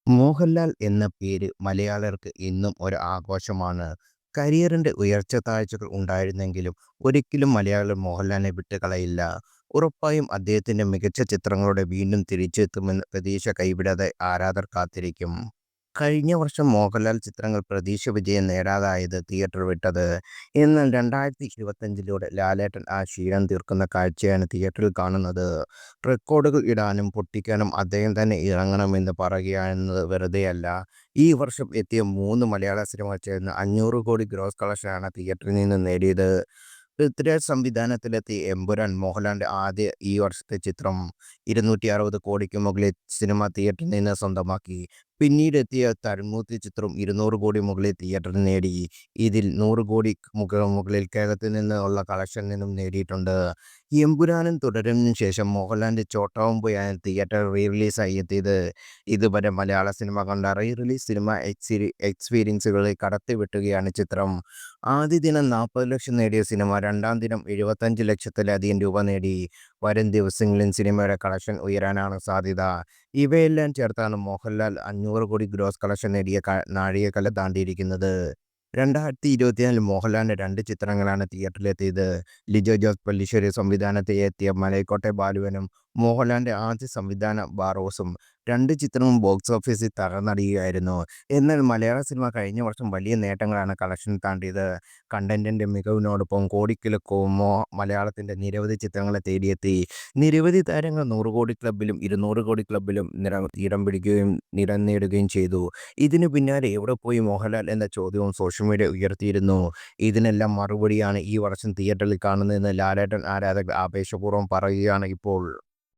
മോഹൻലാൽ എന്ന പേര് മലയാളർക്ക് ഇന്നും ഒരു ആഘോഷമാണ്. കരിയറിന്റെ ഉയർച്ചത്താഴ്ചകൾ ഉണ്ടായിരുന്നെങ്കിലും ഒരിക്കലും മലയാളികൾ മോഹൻലാലിനെ വിട്ടുകളയില്ല. ഉറപ്പായും അദ്ദേഹത്തിന്റെ മികച്ച ചിത്രങ്ങളോടെ വീണ്ടും തിരിച്ചെത്തുമെന്ന് പ്രതീക്ഷ കൈവിടാതെ ആരാധകർ കാത്തിരിക്കും. കഴിഞ്ഞ വർഷം മോഹൻലാൽ ചിത്രങ്ങൾ പ്രതീക്ഷ വിജയം നേടാതായത് തിയേറ്റർ വിട്ടത്. എന്നാൽ 2025 ലാലേട്ടൻ ആ ക്ഷീണം തീർക്കുന്ന കാഴ്ചയാണ് തിയേറ്ററിൽ കാണുന്നത്. റെക്കോർഡുകൾ ഇടാനും പൊട്ടിക്കാനും അദ്ദേഹം തന്നെ ഇറങ്ങണമെന്ന് പറയുകയാണെന്നത് വെറുതെയല്ല. ഈ വർഷം എത്തിയ 3 മലയാള സിനിമകൾ ചേർന്ന് 500 കോടി ഗ്രോസ് കളക്ഷനാണ് തിയേറ്ററിൽ നിന്ന് നേടിയത്. പൃഥ്വിരാജ് സംവിധാനത്തിലെത്തിയ എമ്പുരാൻ മോഹൻലാലിന്റെ ആദ്യ ഈ വർഷത്തെ ചിത്രം. 260 കോടിക്ക് മുകളിൽ സിനിമ തിയേറ്ററിൽ നിന്ന് സ്വന്തമാക്കി. പിന്നീടെത്തിയ തരുൺമൂർത്തി ചിത്രവും 200 കോടി മുകളിൽ തിയേറ്ററിൽ നേടി. ഇതിൽ 100 കോടി മുകളിൽ കേരളത്തിൽ നിന്നുള്ള കളക്ഷൻ നിന്നും നേടിയിട്ടുണ്ട്. എമ്പുരാനും തുടരനും ശേഷം മോഹൻലാലിന്റെ ചോട്ടാ മുംബൈയാണ് തിയേറ്റർ റീ റിലീസായി എത്തിയത്. ഇതുവരെ മലയാള സിനിമ കണ്ട റീ റിലീസ് സിനിമ എക്സ്പീരിയൻസുകളെ കടത്തിവെട്ടുകയാണ് ചിത്രം. ആദ്യ ദിനം 40 ലക്ഷം നേടിയ സിനിമ രണ്ടാം ദിനം 75 ലക്ഷത്തിലധികം രൂപ നേടി. വരും ദിവസങ്ങളിലും സിനിമയുടെ കളക്ഷൻ ഉയരാനാണ് സാധ്യത. ഇവയെല്ലാം ചേർത്താണ് മോഹൻലാൽ 500 കോടി ഗ്രോസ് കളക്ഷൻ നേടിയ നാഴികക്കല്ല് താണ്ടിയിരിക്കുന്നത്. 2024 മോഹൻലാലിന്റെ 2 ചിത്രങ്ങളാണ് തിയേറ്ററിലെത്തിയത്. ലിജോ ജോസ് പല്ലിശ്ശേരി സംവിധാനത്തിൽ എത്തിയ മലൈക്കോട്ടെ ബാലുവനും മോഹൻലാലിന്റെ ആദ്യ സംവിധാന ബാറോസും. 2 ചിത്രവും ബോക്സ് ഓഫീസിൽ തകർന്നടിയുകയായിരുന്നു. എന്നാൽ മലയാള സിനിമ കഴിഞ്ഞ വർഷം വലിയ നേട്ടങ്ങളാണ് കളക്ഷൻ താണ്ടിയത്. കണ്ടന്റിന്റെ മികവിനോടൊപ്പം കോടിക്കലക്കവും മലയാളത്തിന്റെ നിരവധി ചിത്രങ്ങളെ തേടിയെത്തി. നിരവധി താരങ്ങൾ 100 കോടി ക്ലബ്ബിലും 200 കോടി ക്ലബ്ബിലും ഇടം പിടിക്കുകയും ഇടം നേടുകയും ചെയ്തു. ഇതിനു പിന്നാലെ എവിടെ പോയി മോഹൻലാൽ എന്ന ചോദ്യവും സോഷ്യൽ മീഡിയ ഉയർത്തിയിരുന്നു. ഇതിനെല്ലാം മറുപടിയാണ് ഈ വർഷം തിയേറ്ററിൽ കാണുന്നതെന്ന് ലാലേട്ടൻ ആരാധകർ ആവേശപൂർവ്വം പറയുകയാണ് ഇപ്പോൾ.